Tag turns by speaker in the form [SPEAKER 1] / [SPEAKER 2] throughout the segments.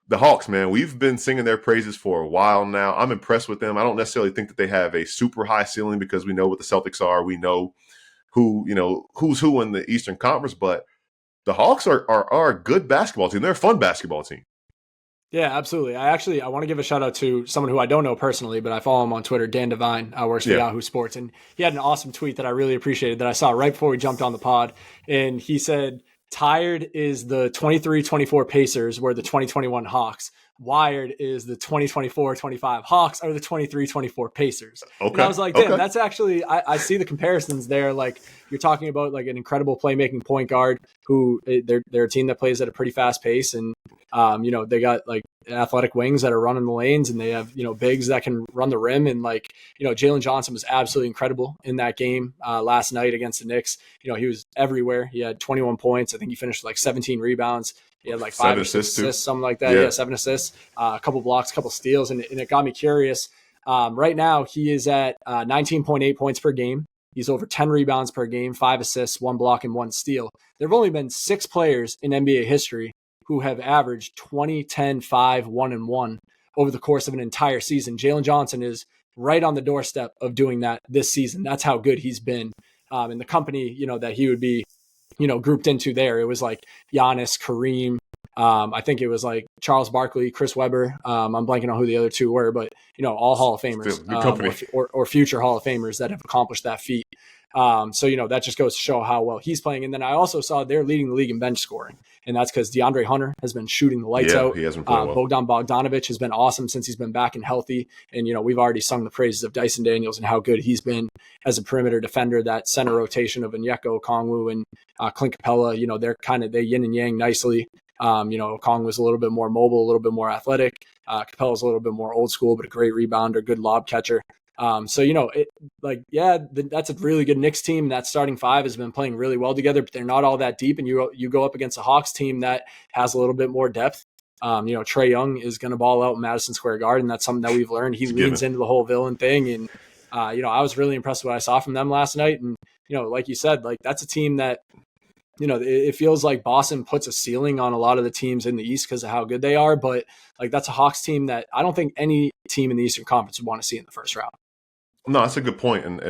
[SPEAKER 1] The Hawks, man, we've been singing their praises for a while now. I'm impressed with them. I don't necessarily think that they have a super high ceiling because we know what the Celtics are. We know who's who in the Eastern Conference, but the Hawks are a good basketball team. They're a fun basketball team.
[SPEAKER 2] Yeah, absolutely. I want to give a shout out to someone who I don't know personally, but I follow him on Twitter, Dan Devine, works for
[SPEAKER 1] Yeah.
[SPEAKER 2] Yahoo Sports. And he had an awesome tweet that I really appreciated that I saw right before we jumped on the pod. And he said, tired is the 23-24 Pacers were the 2021 Hawks. Wired is the 2024-25 Hawks are the 23-24 Pacers.
[SPEAKER 1] Okay.
[SPEAKER 2] And I was like, damn, that's actually, I see the comparisons there. Like you're talking about like an incredible playmaking point guard who they're a team that plays at a pretty fast pace. And, they got like athletic wings that are running the lanes and they have, bigs that can run the rim. And like, Jalen Johnson was absolutely incredible in that game last night against the Knicks. He was everywhere. He had 21 points. I think he finished like 17 rebounds. He had like 5 or 6 assists, something like that. Yeah, 7 assists, a couple blocks, a couple steals. And it got me curious. Right now, he is at 19.8 points per game. He's over 10 rebounds per game, 5 assists, 1 block, and 1 steal. There have only been 6 players in NBA history who have averaged 20, 10, 5, 1, and 1 over the course of an entire season. Jalen Johnson is right on the doorstep of doing that this season. That's how good he's been. And the company, that he would be, grouped into there. It was like Giannis, Kareem. I think it was like Charles Barkley, Chris Webber. I'm blanking on who the other two were, but all Hall of Famers or future Hall of Famers that have accomplished that feat. So that just goes to show how well he's playing. And then I also saw they're leading the league in bench scoring, and that's because DeAndre Hunter has been shooting the lights out.
[SPEAKER 1] He has been playing well.
[SPEAKER 2] Bogdan Bogdanovic has been awesome since he's been back and healthy. And we've already sung the praises of Dyson Daniels and how good he's been as a perimeter defender. That center rotation of Onyeka Okongwu and Clint Capella, they yin and yang nicely. Okong was a little bit more mobile, a little bit more athletic. Capella's a little bit more old school, but a great rebounder, good lob catcher. That's a really good Knicks team. That starting 5 has been playing really well together, but they're not all that deep. And you go up against a Hawks team that has a little bit more depth. Trae Young is going to ball out in Madison Square Garden. That's something that we've learned. He leans into the whole villain thing. And, I was really impressed with what I saw from them last night. And, like you said, like that's a team that, it feels like Boston puts a ceiling on a lot of the teams in the East because of how good they are. But like that's a Hawks team that I don't think any team in the Eastern Conference would want to see in the first round.
[SPEAKER 1] No, that's a good point. And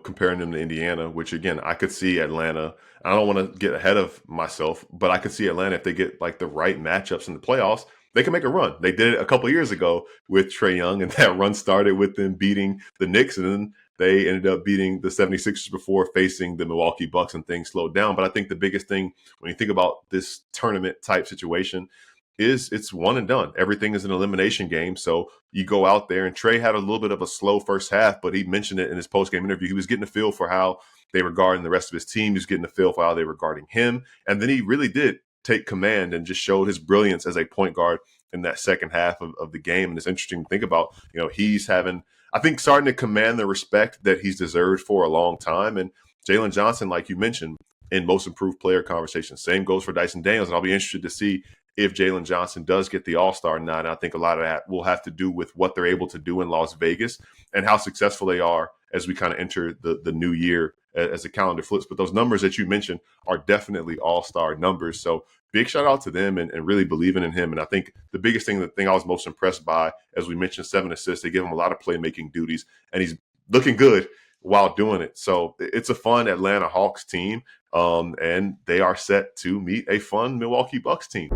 [SPEAKER 1] comparing them to Indiana, which again, I could see Atlanta. I don't want to get ahead of myself, but I could see Atlanta if they get like the right matchups in the playoffs, they can make a run. They did it a couple of years ago with Trae Young, and that run started with them beating the Knicks, and then they ended up beating the 76ers before facing the Milwaukee Bucks, and things slowed down. But I think the biggest thing when you think about this tournament type situation is it's one and done. Everything is an elimination game. So you go out there, and Trae had a little bit of a slow first half, but he mentioned it in his post-game interview. He was getting a feel for how they regarding the rest of his team. He was getting a feel for how they regarding him. And then he really did take command and just showed his brilliance as a point guard in that second half of the game. And it's interesting to think about, he's having, I think, starting to command the respect that he's deserved for a long time. And Jalen Johnson, like you mentioned, in most improved player conversation. Same goes for Dyson Daniels. And I'll be interested to see if Jalen Johnson does get the All-Star nod. And I think a lot of that will have to do with what they're able to do in Las Vegas and how successful they are as we kind of enter the new year as the calendar flips. But those numbers that you mentioned are definitely All-Star numbers. So big shout out to them and really believing in him. And I think the biggest thing, the thing I was most impressed by, as we mentioned, 7 assists, they give him a lot of playmaking duties, and he's looking good while doing it. So it's a fun Atlanta Hawks team, and they are set to meet a fun Milwaukee Bucks team.